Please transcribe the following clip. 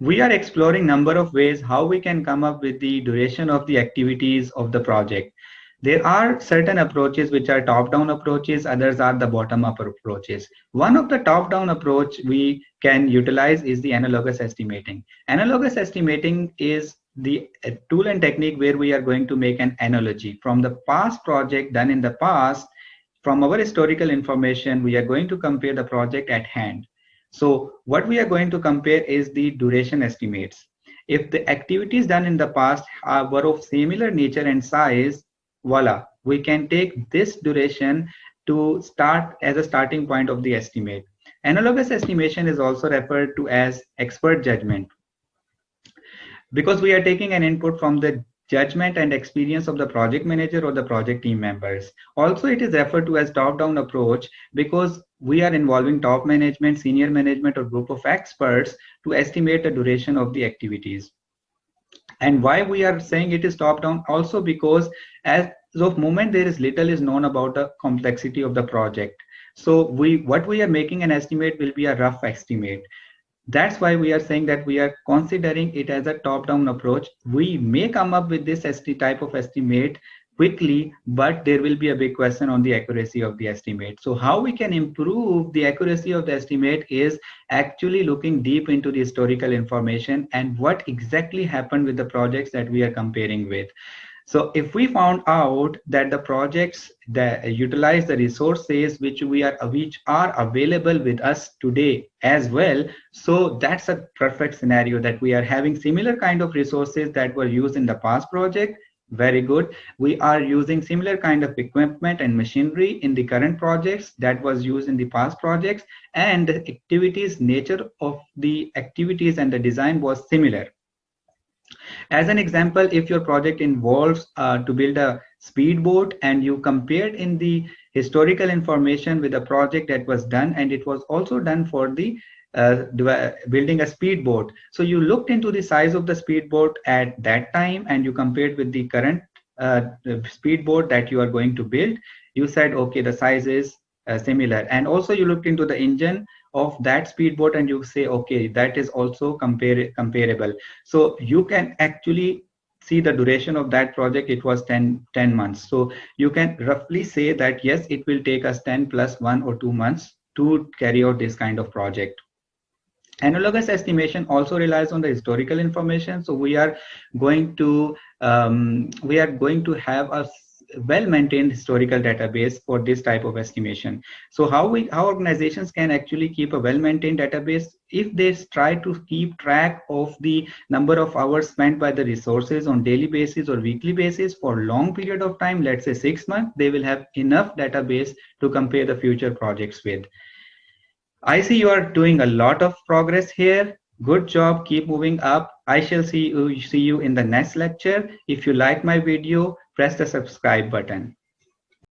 We are exploring number of ways how we can come up with the duration of the activities of the project. There are certain approaches which are top-down approaches, others are the bottom-up approaches. One of the top-down approach we can utilize is the analogous estimating. Analogous estimating is the tool and technique where we are going to make an analogy from the past project done in the past. From our historical information, we are going to compare the project at hand. So what we are going to compare is the duration estimates. If the activities done in the past were of similar nature and size, voila, we can take this duration to start as a starting point of the estimate. Analogous estimation is also referred to as expert judgment, because we are taking an input from the judgment and experience of the project manager or the project team members. Also, it is referred to as top-down approach because we are involving top management, senior management, or group of experts to estimate the duration of the activities. And why we are saying it is top-down? Also because as of moment there is little is known about the complexity of the project. So what we are making an estimate will be a rough estimate. That's why we are saying that we are considering it as a top-down approach. We may come up with this type of estimate quickly, but there will be a big question on the accuracy of the estimate. So how we can improve the accuracy of the estimate is actually looking deep into the historical information and what exactly happened with the projects that we are comparing with. So if we found out that the projects that utilize the resources which are available with us today as well, so that's a perfect scenario that we are having similar kind of resources that were used in the past project. Very good. We are using similar kind of equipment and machinery in the current projects that was used in the past projects, and the activities nature of the activities and the design was similar. As an example, if your project involves to build a speedboat and you compared in the historical information with a project that was done and it was also done for the building a speedboat. So you looked into the size of the speedboat at that time and you compared with the current speedboat that you are going to build. You said, okay, the size is similar. And also you looked into the engine of that speedboat and you say, okay, that is also comparable. So you can actually see the duration of that project. It was 10 months. So you can roughly say that, yes, it will take us 10 plus 1 or 2 months to carry out this kind of project. Analogous estimation also relies on the historical information. So we are going to have a well-maintained historical database for this type of estimation. So how organizations can actually keep a well-maintained database? If they try to keep track of the number of hours spent by the resources on daily basis or weekly basis for long period of time, let's say 6 months, they will have enough database to compare the future projects with. I see you are doing a lot of progress here. Good job. Keep moving up. I shall see you in the next lecture. If you like my video, press the subscribe button.